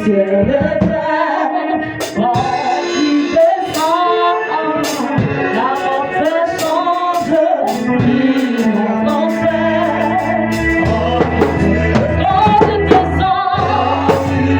ciel et terre, quand il descend, la porte change, il monte en terre. Quand il descend, il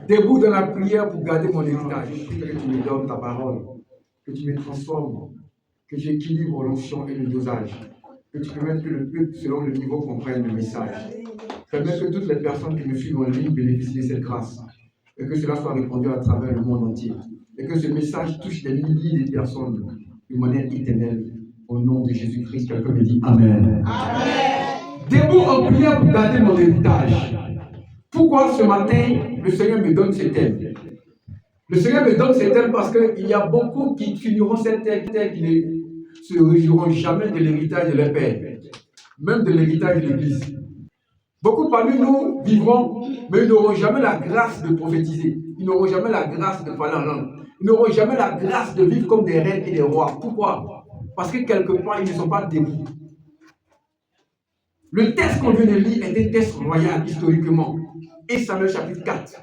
debout dans la prière pour garder mon héritage. Que tu me donnes ta parole, que tu me transformes, que j'équilibre l'onction et le dosage, que tu permettes que le peuple, selon le niveau, comprenne le message. Permets que toutes les personnes qui me suivent en ligne bénéficient de cette grâce et que cela soit répandu à travers le monde entier et que ce message touche des milliers de personnes de manière éternelle. Au nom de Jésus-Christ, quelqu'un me dit Amen. Amen. Debout en prière pour garder mon héritage. Pourquoi ce matin, le Seigneur me donne ces thèmes? Le Seigneur me donne ces thèmes parce qu'il y a beaucoup qui finiront cette terre qui ne se réjouiront jamais de l'héritage de leur Père, même de l'héritage de l'Église. Beaucoup parmi nous vivront, mais ils n'auront jamais la grâce de prophétiser. Ils n'auront jamais la grâce de parler en langue. Ils n'auront jamais la grâce de vivre comme des reines et des rois. Pourquoi? Parce que quelque part, ils ne sont pas debout. Le texte qu'on vient de lire est un texte royal, historiquement. Et Samuel chapitre 4.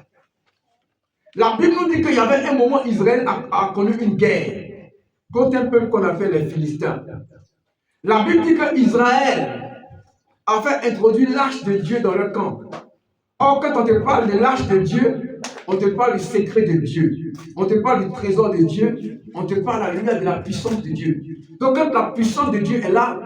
La Bible nous dit qu'il y avait un moment, Israël a connu une guerre contre un peuple qu'on appelle les Philistins. La Bible dit qu'Israël a fait introduire l'arche de Dieu dans leur camp. Or, quand on te parle de l'arche de Dieu, on te parle du secret de Dieu. On te parle du trésor de Dieu. On te parle à la lumière de la puissance de Dieu. Donc, quand la puissance de Dieu est là,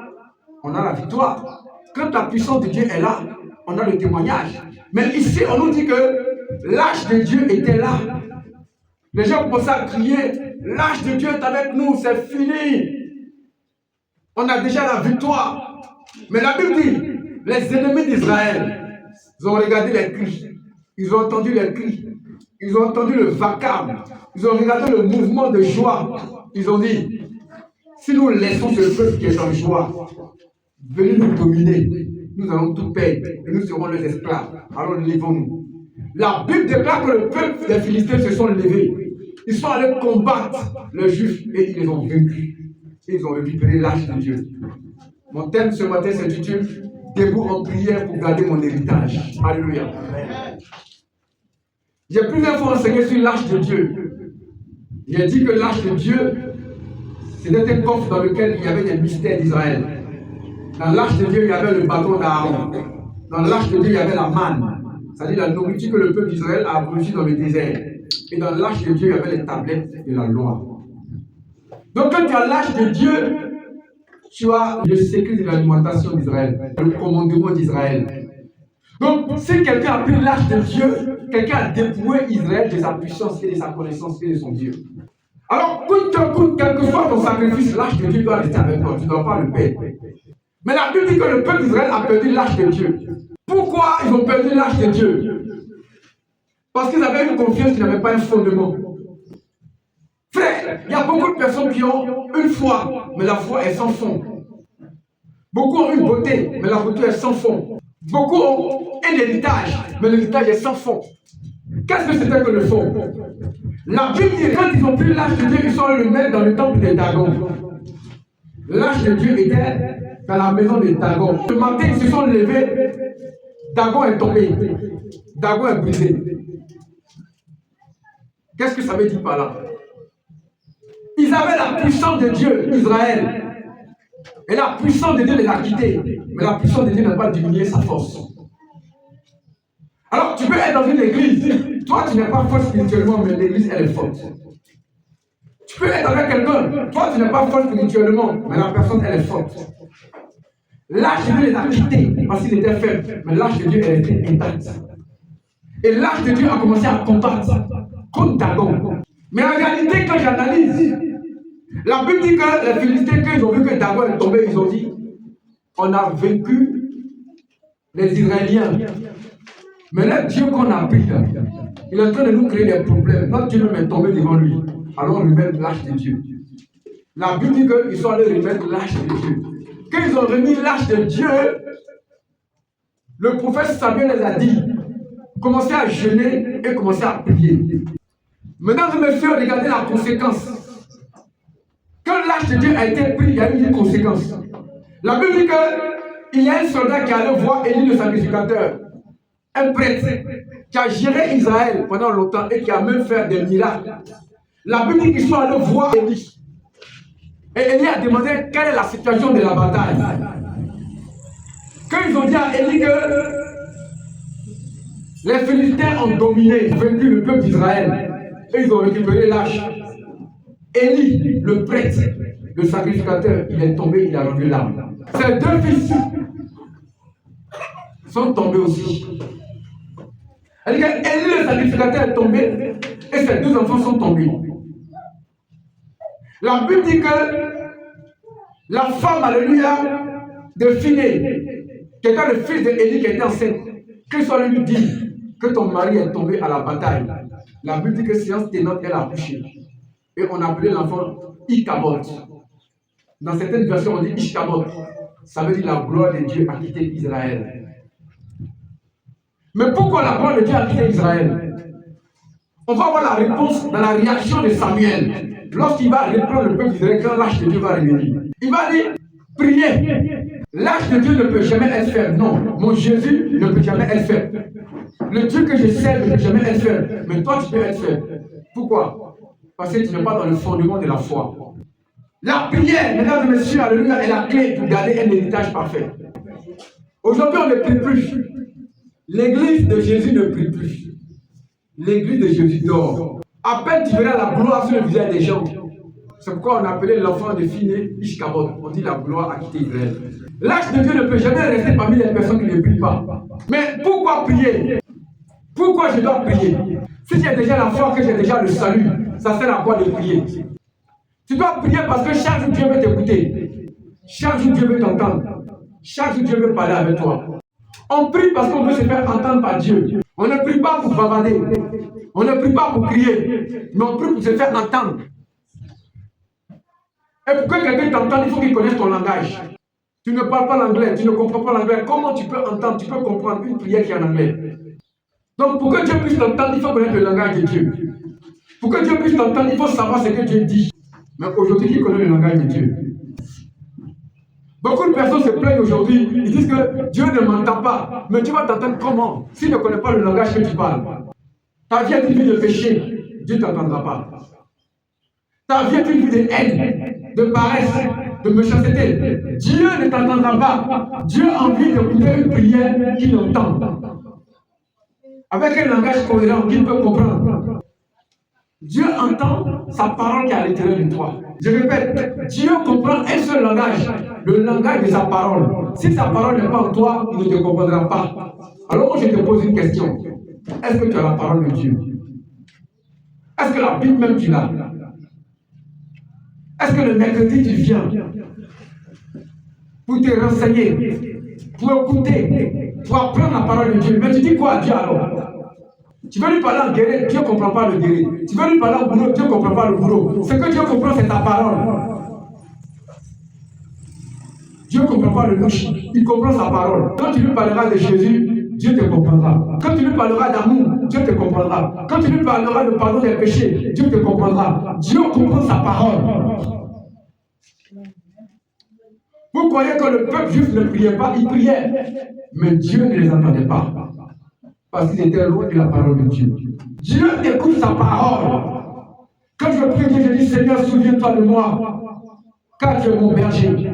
on a la victoire. Quand la puissance de Dieu est là, on a le témoignage. Mais ici, on nous dit que l'arche de Dieu était là. Les gens commençaient à crier, l'arche de Dieu est avec nous, c'est fini. On a déjà la victoire. Mais la Bible dit, les ennemis d'Israël, ils ont regardé les cris, ils ont entendu les cris, ils ont entendu le vacarme, ils ont regardé le mouvement de joie. Ils ont dit, si nous laissons ce peuple qui est en joie, venez nous dominer, nous allons tout perdre et nous serons les esclaves. Alors levons-nous. La Bible déclare que le peuple des Philistins se sont levés. Ils sont allés combattre les Juifs et ils les ont vaincus. Et ils ont récupéré l'arche de Dieu. Mon thème ce matin s'intitule Debout en prière pour garder mon héritage. Alléluia. J'ai plusieurs fois enseigné sur l'arche de Dieu. J'ai dit que l'arche de Dieu, c'était un coffre dans lequel il y avait des mystères d'Israël. Dans l'arche de Dieu, il y avait le bâton d'Aaron. Dans l'arche de Dieu, il y avait la manne, c'est-à-dire la nourriture que le peuple d'Israël a reçue dans le désert. Et dans l'arche de Dieu, il y avait les tablettes de la loi. Donc quand tu as l'arche de Dieu, tu as le secret de l'alimentation d'Israël, le commandement d'Israël. Donc si quelqu'un a pris l'arche de Dieu, quelqu'un a dépouillé Israël de sa puissance et de sa connaissance et de son Dieu. Alors, quel que soit ton sacrifice, l'arche de Dieu doit rester avec toi, tu ne dois pas le perdre. Mais la Bible dit que le peuple d'Israël a perdu l'arche de Dieu. Pourquoi ils ont perdu l'arche de Dieu? Parce qu'ils avaient une confiance qui n'avait pas un fondement. Frère, il y a beaucoup de personnes qui ont une foi, mais la foi est sans fond. Beaucoup ont une beauté, mais la beauté est sans fond. Beaucoup ont un héritage, mais l'héritage est sans fond. Qu'est-ce que c'était que le fond? La Bible dit que quand ils ont pris l'arche de Dieu, ils sont allés le mettre dans le temple de Dagon. L'arche de Dieu était dans la maison de Dagon. Le matin, ils se sont levés, Dagon est tombé, Dagon est brisé. Qu'est-ce que ça veut dire par là? avaient la puissance de Dieu, Israël. Et la puissance de Dieu les a quittés. Mais la puissance de Dieu n'a pas diminué sa force. Alors, tu peux être dans une église. Toi, tu n'es pas fort spirituellement, mais l'église, elle est forte. Tu peux être avec quelqu'un. Toi, tu n'es pas fort spirituellement, mais la personne, elle est forte. L'âge de Dieu les a quittés parce qu'ils étaient faibles. Mais l'âge de Dieu, elle était intacte. Et l'âge de Dieu a commencé à combattre contre Dagon. Mais en réalité, quand j'analyse, la Bible dit que les Philistins, quand ils ont vu que Dagon est tombé, ils ont dit, on a vaincu les Israéliens. Mais là, Dieu qu'on a pris, là, il est en train de nous créer des problèmes. Notre Dieu même est tombé devant lui. Alors on remet l'âge de Dieu. La Bible dit qu'ils sont allés remettre l'âge de Dieu. Quand ils ont remis l'âge de Dieu, le prophète Samuel les a dit, commencez à jeûner et commencez à prier. Mesdames et messieurs, regardez la conséquence. Quand l'âge de Dieu a été pris, il y a eu une conséquence. La Bible dit qu'il y a un soldat qui allait voir Élie le sacrificateur, un prêtre, qui a géré Israël pendant longtemps et qui a même fait des miracles. La Bible dit qu'ils sont allés voir Élie. Et Élie a demandé quelle est la situation de la bataille. Quand ils ont dit à Élie que les Philistins ont dominé, vaincu le peuple d'Israël, et ils ont récupéré l'âge. Élie, le prêtre, le sacrificateur, il est tombé, il a rendu l'âme. Ses deux fils sont tombés aussi. Elle dit que Élie, le sacrificateur, est tombé, et ses deux enfants sont tombés. La Bible dit que la femme, alléluia, de Phiné, qui était le fils d'Élie qui était enceinte, que soit lui dit que ton mari est tombé à la bataille. La Bible dit que séance tenante, elle a accouché. Et on appelait l'enfant Ichabod. Dans certaines versions, on dit Ichabod. Ça veut dire la gloire de Dieu a quitté Israël. Mais pourquoi la gloire de Dieu a quitté Israël? On va voir la réponse dans la réaction de Samuel. Lorsqu'il va reprendre le peuple d'Israël, quand l'âge de Dieu va revenir. Il va dire, priez. L'âge de Dieu ne peut jamais être faible. Non, mon Jésus ne peut jamais être faible. Le Dieu que je sers ne peut jamais être faible. Mais toi, tu peux être faible. Pourquoi? Parce que tu n'es pas dans le fondement de la foi. La prière, mesdames et messieurs, alléluia, est la clé pour garder un héritage parfait. Aujourd'hui, on ne prie plus. L'église de Jésus ne prie plus. L'église de Jésus dort. À peine tu verras la gloire sur le visage des gens. C'est pourquoi on appelait l'enfant de Phiné Ichabod. On dit la gloire a quitté Israël. L'âge de Dieu ne peut jamais rester parmi les personnes qui ne prient pas. Mais pourquoi prier? Pourquoi je dois prier? Si j'ai déjà la foi, que j'ai déjà le salut, ça sert à quoi de prier? Tu dois prier parce que chaque jour Dieu veut t'écouter. Chaque jour Dieu veut t'entendre. Chaque jour Dieu veut parler avec toi. On prie parce qu'on veut se faire entendre par Dieu. On ne prie pas pour bavarder. On ne prie pas pour crier. Mais on prie pour se faire entendre. Et pour que quelqu'un t'entende, il faut qu'il connaisse ton langage. Tu ne parles pas l'anglais, tu ne comprends pas l'anglais. Comment tu peux entendre, tu peux comprendre une prière qui est en anglais? Donc pour que Dieu puisse t'entendre, il faut connaître le langage de Dieu. Pour que Dieu puisse t'entendre, il faut savoir ce que Dieu dit. Mais aujourd'hui, qui connaît le langage de Dieu? Beaucoup de personnes se plaignent aujourd'hui, ils disent que Dieu ne m'entend pas. Mais Dieu va t'entendre comment? S'il ne connaît pas le langage que tu parles. Ta vie est une vie de péché, Dieu ne t'entendra pas. Ta vie est une vie de haine, de paresse, de méchanceté. Dieu ne t'entendra pas. Dieu a envie d'écouter une prière qu'il entend. Avec un langage cohérent qu'il peut comprendre. Dieu entend sa parole qui est à l'intérieur de toi. Je répète, Dieu comprend un seul langage, le langage de sa parole. Si sa parole n'est pas en toi, il ne te comprendra pas. Alors je te pose une question. Est-ce que tu as la parole de Dieu? Est-ce que la Bible même tu l'as? Est-ce que le mercredi tu viens pour te renseigner, pour écouter, pour apprendre la parole de Dieu? Mais tu dis quoi à Dieu alors? Tu veux lui parler en guéret, Dieu ne comprend pas le guéret. Tu veux lui parler en boulot, Dieu ne comprend pas le boulot. Ce que Dieu comprend, c'est ta parole. Dieu ne comprend pas le louche, il comprend sa parole. Quand tu lui parleras de Jésus, Dieu te comprendra. Quand tu lui parleras d'amour, Dieu te comprendra. Quand tu lui parleras de pardon des péchés, Dieu te comprendra. Dieu comprend sa parole. Vous croyez que le peuple juif ne priait pas, il priait. Mais Dieu ne les entendait pas. Parce qu'ils étaient loin de la parole de Dieu. Dieu écoute sa parole. Quand je prie Dieu, je dis Seigneur, souviens-toi de moi, car tu es mon berger.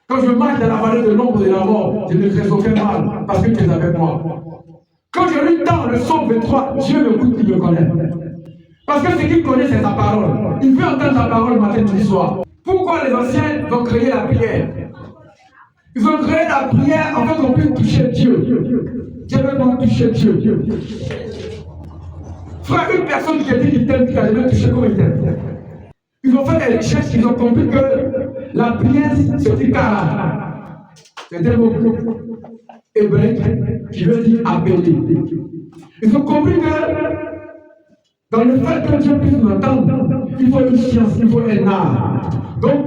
Quand je marche dans la vallée de l'ombre de la mort, je ne crains aucun mal, parce que tu es avec moi. Quand je lui tends le psaume 23, Dieu m'écoute, il me connaît. Parce que ce qu'il connaît, c'est sa parole. Il veut entendre sa parole matin, midi, soir. Pourquoi les anciens ont créé la prière? Ils ont créé la prière afin qu'on puisse toucher Dieu. Dieu veut qu'on toucher Dieu. Frère, une personne qui a dit qu'il t'aime, qui t'a jamais touché comme il t'aime. Ils ont fait des recherches, ils ont compris que la prière, c'est du kara. C'est un mot hébreu qui veut dire appeler. Ils ont compris que dans le fait que Dieu puisse nous entendre, il faut une science, il faut un art. Donc,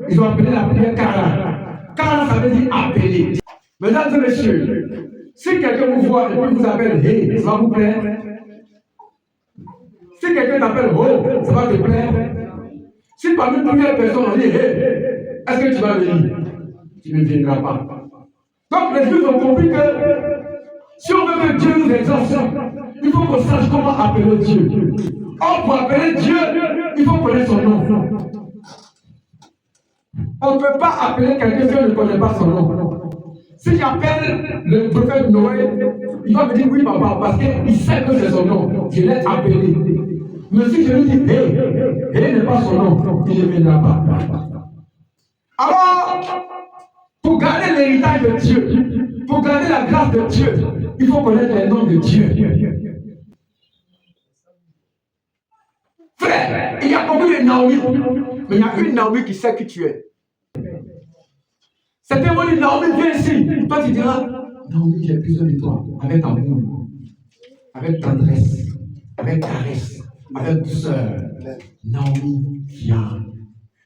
ils ont appelé la prière kara. Kara, ça veut dire appeler. Mesdames et messieurs, si quelqu'un vous voit et puis vous appelle hey, ça va vous plaire? Si quelqu'un t'appelle oh, ça va te plaire? Si parmi plusieurs personnes on dit hey, est-ce que tu vas venir? Tu ne viendras pas. Donc les Juifs ont compris que si on veut que Dieu nous exauce, il faut qu'on sache comment appeler Dieu. Or, pour appeler Dieu, il faut connaître son nom. On ne peut pas appeler quelqu'un si on ne connaît pas son nom. Si j'appelle le prophète Noé, il va me dire oui papa, parce qu'il sait que c'est son nom. Je l'ai appelé. Mais si je lui dis hey n'est pas son nom, il ne viendra pas. Alors, pour garder l'héritage de Dieu, pour garder la grâce de Dieu, il faut connaître les noms de Dieu. Frère, il y a beaucoup de Naomi, mais il y a une Naomi qui sait qui tu es. C'est un mot de Naomi, viens ici. Toi tu diras, Naomi, j'ai besoin de toi, avec amour, avec tendresse, avec caresse, avec douceur. Naomi, viens.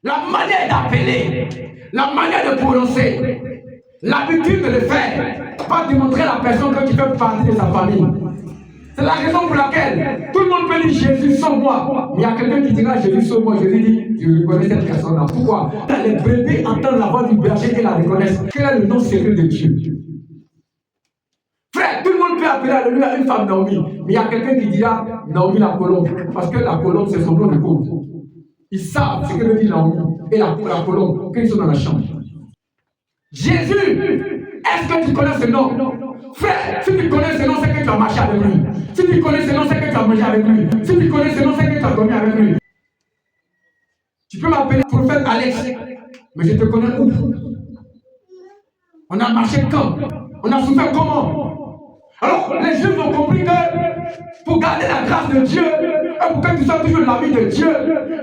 La manière d'appeler, la manière de prononcer, l'habitude de le faire, va démontrer à la personne que tu fais partie de sa famille. C'est la raison pour laquelle tout le monde peut dire Jésus sauve moi. Mais il y a quelqu'un qui dira Jésus sauve moi. Jésus dit, je reconnais cette personne-là. Pourquoi? Les bébés entendent la voix du berger et la reconnaissent. Quel est le nom secret de Dieu? Frère, tout le monde peut appeler alléluia une femme Naomi. Mais il y a quelqu'un qui dira Naomi la colombe. Parce que la colombe, c'est son nom de code. Ils savent ce que veut dire Naomi et la colombe quand ils sont dans la chambre. Jésus, est-ce que tu connais ce nom? Frère, si tu connais ce nom, c'est que tu as marché avec lui. Si tu connais ce nom, c'est que tu as mangé avec lui. Si tu connais ce nom, c'est que tu as dormi avec lui. Tu peux m'appeler prophète Alex, mais je te connais où? On a marché quand? On a souffert comment? Alors, les Juifs ont compris que pour garder la grâce de Dieu, et pour que tu sois toujours l'ami de Dieu,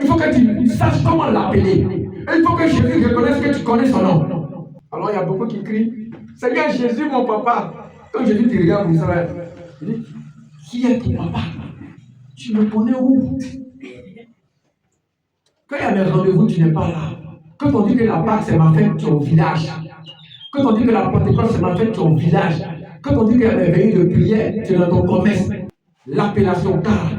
il faut que tu saches comment l'appeler. Et il faut que Jésus reconnaisse que tu connais son nom. Alors, il y a beaucoup qui crient, Seigneur Jésus, mon papa. Quand Jésus te regarde comme ça, il dit, qui est ton papa? Tu me connais où? Quand il y a des rendez-vous, tu n'es pas là. Quand on dit que la Pâque, c'est ma fête, tu es au village. Quand on dit que la Pentecôte, c'est ma fête, tu es au village. Quand on dit qu'il y a des veillées de prière, tu es dans ton commerce. L'appellation Kara.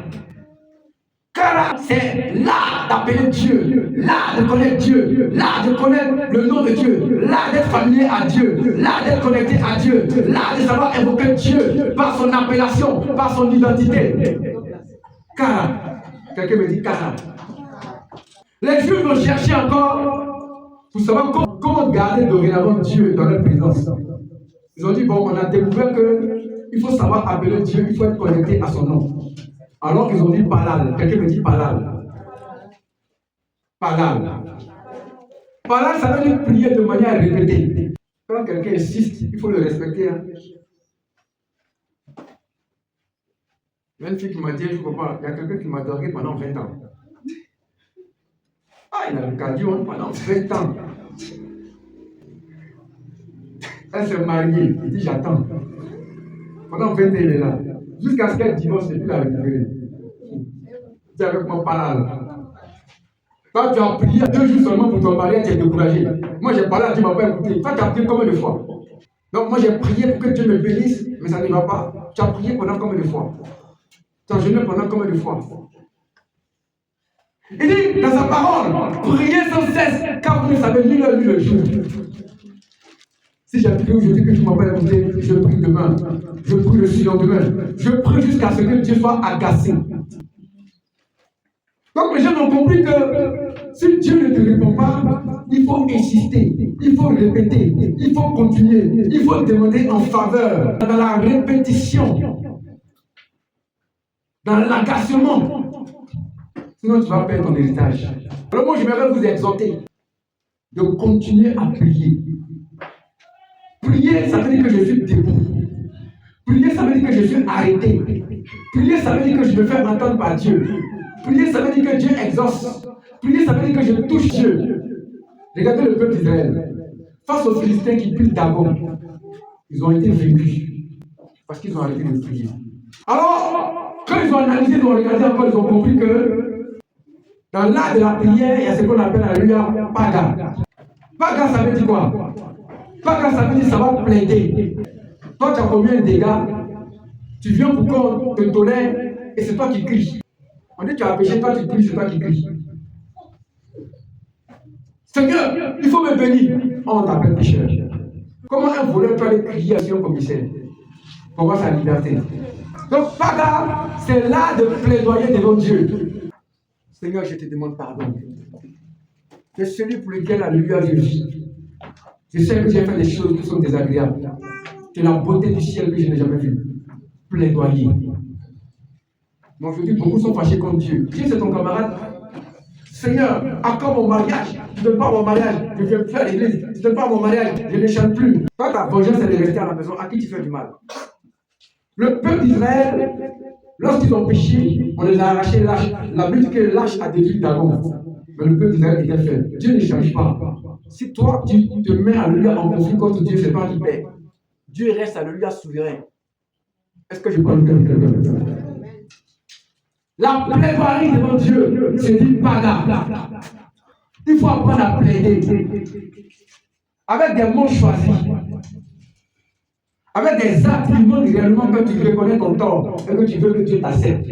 Kara, c'est l'art d'appeler Dieu, l'art de connaître Dieu, l'art de connaître le nom de Dieu, l'art d'être familier à Dieu, l'art d'être connecté à Dieu, l'art de savoir évoquer Dieu par son appellation, par son identité. Kara. Quelqu'un me dit Kara. Les Juifs vont chercher encore pour savoir comment garder dorénavant Dieu dans leur présence. Ils ont dit, bon, on a découvert qu'il faut savoir appeler Dieu, il faut être connecté à son nom. Alors qu'ils ont dit Palal. Quelqu'un me dit Palal. Palal. Palal, ça veut dire prier de manière répétée. Quand quelqu'un insiste, il faut le respecter. Hein. Il y a une fille qui m'a dit, je ne comprends pas, il y a quelqu'un qui m'a dragué pendant 20 ans. Ah, il a le cardio pendant 20 ans. Elle s'est mariée, il dit j'attends. Pendant 20 ans, il est là. Jusqu'à ce qu'elle divorce et puis la récupérer. C'est avec mon palal. Toi, tu as prié 2 jours seulement pour ton mari, tu es découragé. Moi, j'ai parlé à Dieu, il ne m'a pas écouté. Toi, tu as prié combien de fois? Donc, moi, j'ai prié pour que Dieu me bénisse, mais ça ne va pas. Tu as prié pendant combien de fois? Tu as jeûné pendant combien de fois? Il dit dans sa parole, priez sans cesse, car vous ne savez ni l'heure ni le jour. Si j'ai prié aujourd'hui que tu m'as pas écouté, je prie demain. Je prie le surlendemain. Je prie jusqu'à ce que Dieu soit agacé. Donc Donc les gens ont compris que si Dieu ne te répond pas, il faut insister, il faut répéter, il faut continuer, il faut demander en faveur, dans la répétition, dans l'agacement. Sinon tu vas perdre ton héritage. Alors moi j'aimerais vous exhorter de continuer à prier. Prier, ça veut dire que je suis debout. Prier, ça veut dire que je suis arrêté. Prier, ça veut dire que je me fais entendre par Dieu. Prier, ça veut dire que Dieu exauce. Prier, ça veut dire que je touche Dieu. Regardez le peuple d'Israël. Face aux Philistins qui prient d'abord, ils ont été vaincus parce qu'ils ont arrêté de prier. Alors, quand ils ont analysé, ils ont regardé encore, ils ont compris que dans l'art de la prière, il y a ce qu'on appelle alléluia paga. Paga, ça veut dire quoi? Paga, ça veut dire ça va plaider. Toi, tu as combien de dégâts? Tu viens pour qu'on te tolère et c'est toi qui cries. On dit tu as péché, toi tu cries, c'est toi qui cries. Seigneur, il faut me bénir. On t'appelle pécheur. Comment un voleur peut aller crier sur un commissaire pour voir sa liberté? Donc, paga, c'est l'art de plaidoyer devant Dieu. Seigneur, je te demande pardon. C'est celui pour lequel, alléluia, je vis. Je sais que j'ai fait des choses qui sont désagréables. C'est la beauté du ciel que je n'ai jamais vue. Plaidoyer. Donc je dis, beaucoup sont fâchés contre Dieu. Dieu, c'est ton camarade. Seigneur, accorde mon mariage. Tu ne donnes pas mon mariage, je viens faire l'église. Tu ne donnes pas mon mariage, je ne chante plus. Toi, ta vengeance, c'est de rester à la maison. À qui tu fais du mal? Le peuple d'Israël, lorsqu'ils ont péché, on les a arrachés l'âge. La Bible dit que l'âge a détruit Dagon. Mais le peuple d'Israël était fait. Dieu ne change pas. Si toi, tu te mets à lui en conflit contre Dieu, c'est pas qui paie. Dieu reste à lui souverain. Est-ce que je parle de quelqu'un? La plaidoirie devant Dieu, c'est dit paga. Il faut apprendre à plaider avec des mots choisis, avec des actes qui montrent réellement que tu reconnais ton tort et que tu veux que Dieu t'accepte.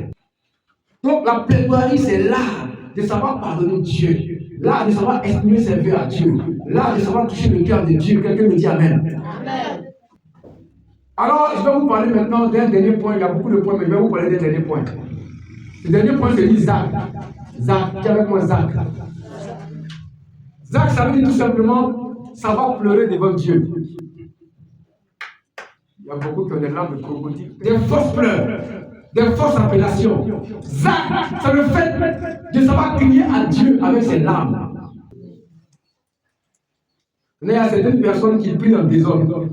Donc la plaidoirie, c'est l'art de savoir pardonner Dieu, l'art de savoir exprimer ses vœux à Dieu, l'art de savoir toucher le cœur de Dieu. Quelqu'un me dit Amen. Amen. Alors, je vais vous parler maintenant d'un dernier point. Il y a beaucoup de points, mais je vais vous parler d'un dernier point. Le dernier point, c'est Zach. Zach, qui est avec moi Zach. Zach, ça veut dire tout simplement savoir pleurer devant Dieu. Il y a beaucoup qui ont des larmes de crocodile, des fausses pleurs, des fausses appellations. Zach, c'est le fait de savoir crier à Dieu avec ses larmes. Il y a certaines personnes qui prient dans le désordre.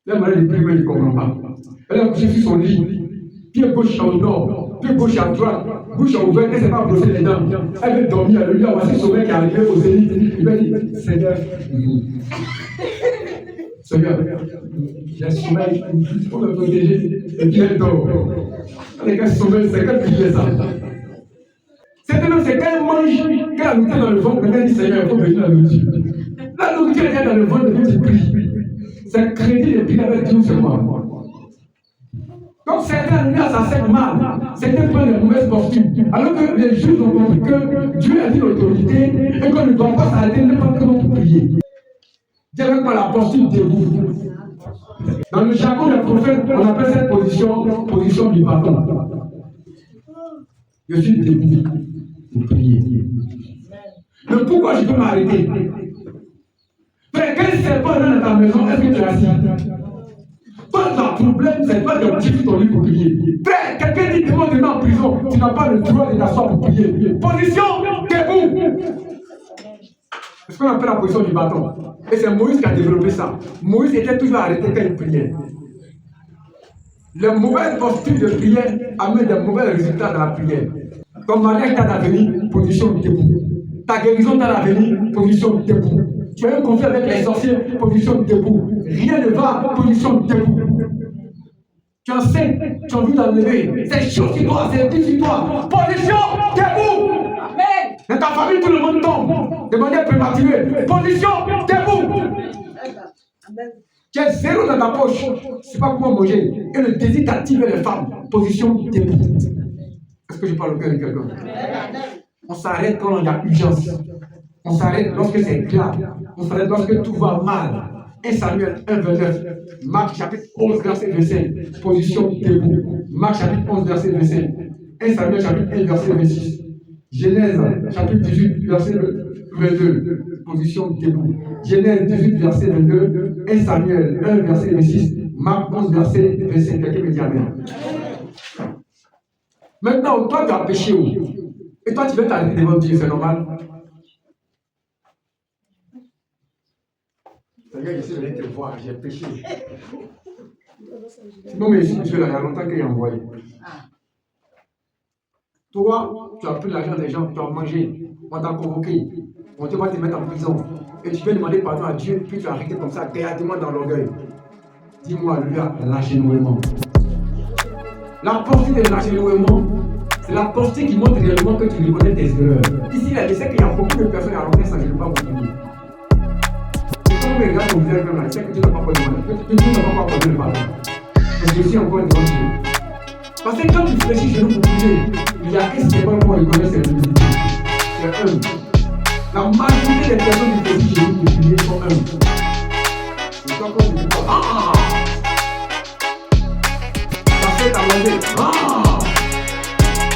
Là, il prie, mais il ne comprend pas. Elle a couché sur son lit, pied gauche au nord, pied gauche à droite, bouche ouverte, elle ne s'est pas brossé les dents. Elle veut dormir, elle lui a voici son mec qui est arrivé au zénith. Il va dire Seigneur, Seigneur, j'ai sommeil, il faut me protéger. Et puis elle dort. Les gars, sommeil, c'est quand il fait ça. C'est quand elle mange, qu'elle a nourriture dans le ventre, elle dit Seigneur, il faut venir la nourriture. La nourriture est dans le ventre, et tu pries. C'est crédit de prier avec Dieu seulement. Donc certains lui ça sert mal. Certains prennent les mauvaises postures. Alors que les juges ont compris que Dieu a dit l'autorité et qu'on ne doit pas s'arrêter n'importe comment pour prier. Dieu avec moi la posture debout. Dans le jargon des prophètes, on appelle cette position du bâton. Je suis debout pour prier. Mais pourquoi je peux m'arrêter? Frère, quel serpent est dans ta maison, est-ce que tu as assis? Toi, ton problème, c'est pas de tirer ton lit pour prier. Frère, quelqu'un dit que tu es en prison, tu n'as pas le droit de t'asseoir pour prier. Position debout. C'est ce qu'on appelle la position du bâton. Et c'est Moïse qui a développé ça. Moïse était toujours arrêté quand il priait. Les mauvaises postures de prière amènent des mauvais résultats dans la prière. Ton mariage t'a d'avenir, position debout. Ta guérison t'a d'avenir, position debout. Tu as un conflit avec les sorciers, position debout. Rien ne va, position debout. Tu enseignes, tu as envie d'enlever. C'est chaud sur toi, c'est dur sur toi. Position debout. Amen. Dans ta famille, tout le monde tombe de manière prématurée. Position debout. Amen. Tu as zéro dans ta poche. Tu ne sais pas comment manger. Et le désir t'attire les femmes. Position debout. Est-ce que je parle au cœur de quelqu'un? On s'arrête quand il y a urgence. On s'arrête lorsque c'est grave. On s'arrête lorsque tout va mal. 1 Samuel 1, 29. Marc chapitre 11, verset 25. Position debout. Marc chapitre 11, verset 25. 1 Samuel chapitre 1, verset 26. Genèse, chapitre 18, verset 22, position debout. Genèse 18, verset 22, 1 Samuel 1, verset 26, Marc 11, verset 25. Quelqu'un me dit Amen. Maintenant, toi, tu as péché. Et toi, tu veux t'arrêter devant Dieu, c'est normal. Seigneur, je suis venu te voir, j'ai péché. Non, mais ici, monsieur, là, il y a longtemps qu'il a envoyé. Toi, tu as pris l'argent des gens, tu as mangé, on t'a convoqué, on te va te mettre en prison. Et tu viens demander pardon à Dieu, puis tu as arrêté comme ça, directement dans l'orgueil. Dis-moi, l'agenouillement. La portée de l'agenouillement, c'est la portée qui montre réellement que tu reconnais tes erreurs. Ici, il sait qu'il y a beaucoup de personnes à l'entrée, ça ne veut pas beaucoup. Et quand on regarde ton visage, il sait que tu n'as pas demandé, que tu n'as pas accordé le pardon. Parce que je suis encore devant Dieu. Parce que quand tu fléchis chez nous pour prier, il y a un symbole qu'on reconnaît, c'est l'humilité. C'est humble. La majorité des personnes qui fléchissent chez nous pour prier sont humbles. Et toi, quand tu dis pas, ah! Parce que t'as mangé, ah!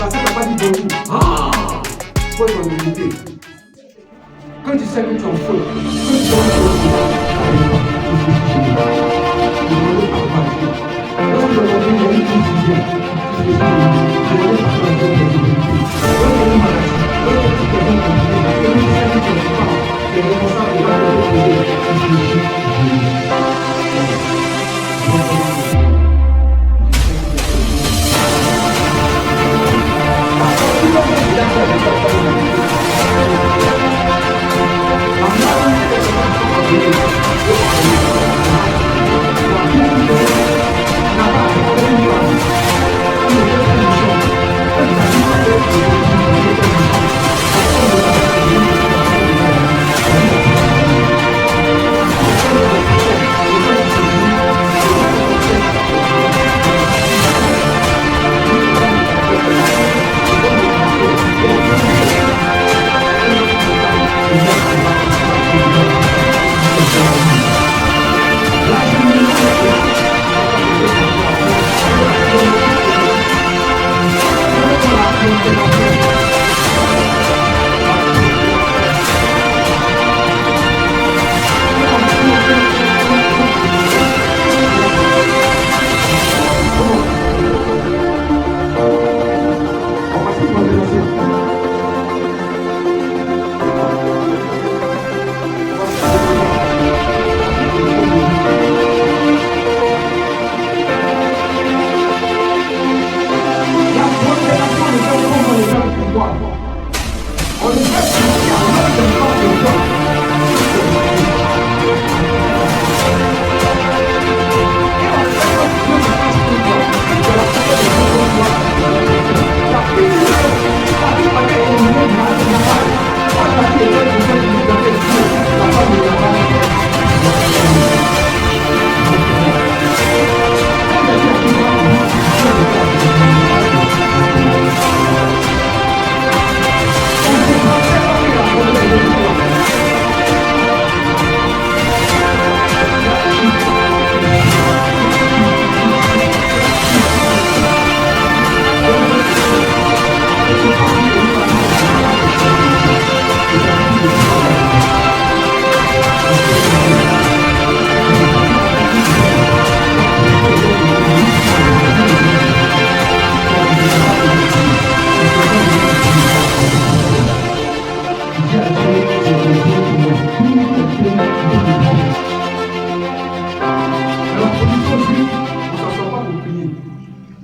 Parce que t'as pas dit bonjour, ah! Faut être en humilité. Quand tu sais que tu es en faute, que tu es en faute,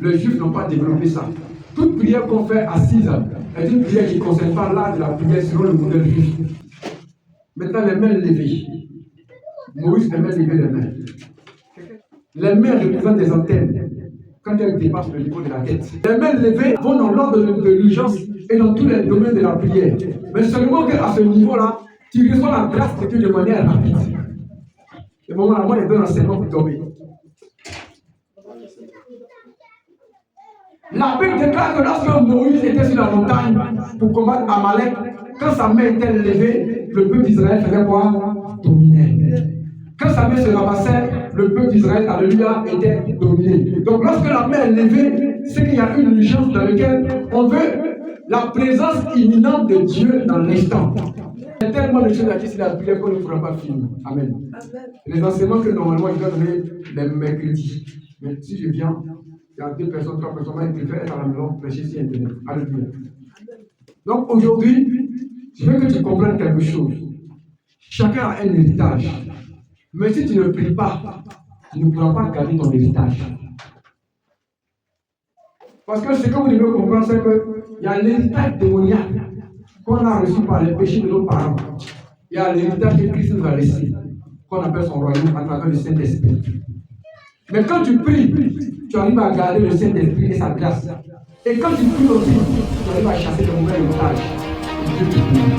Les Juifs n'ont pas développé ça. Toute prière qu'on fait assise est une prière qui ne concerne pas l'art de la prière selon le modèle juif. Maintenant, les mains levées. Moïse aimait lever les mains. Les mains représentent des antennes quand elles dépassent le niveau de la tête. Les mains levées vont dans l'ordre de l'urgence et dans tous les domaines de la prière. Mais seulement qu'à ce niveau-là, tu reçois la grâce de Dieu de manière rapide. Le moment-là, moi, les deux enseignements pour tomber. La Bible déclare que lorsque Moïse était sur la montagne pour combattre Amalek, quand sa main était levée, le peuple d'Israël faisait quoi? Dominait. Quand sa main se ramassait, le peuple d'Israël, alléluia, était dominé. Donc lorsque la main est levée, c'est qu'il y a une urgence dans laquelle on veut la présence imminente de Dieu dans l'instant. Il y a tellement de choses à dire, si la prière qu'on ne pourra pas finir. Amen. Les enseignements que normalement je dois donner les mercredis. Mais si je viens, il y a 2 personnes, 3 personnes, moi, je préfère être à la maison, prêcher sur Internet. Alléluia. Donc aujourd'hui, je veux que tu comprennes quelque chose. Chacun a un héritage. Mais si tu ne pries pas, tu ne pourras pas garder ton héritage. Parce que ce que vous devez comprendre, c'est qu'il y a l'héritage démoniaque qu'on a reçu par les péchés de nos parents. Il y a l'héritage que Christ nous a laissé, qu'on appelle son royaume à travers le Saint-Esprit. Mais quand tu pries, tu arrives à garder le Saint-Esprit et sa grâce. Et quand tu pries aussi, tu arrives à chasser le mauvais héritage. Dieu te bénit.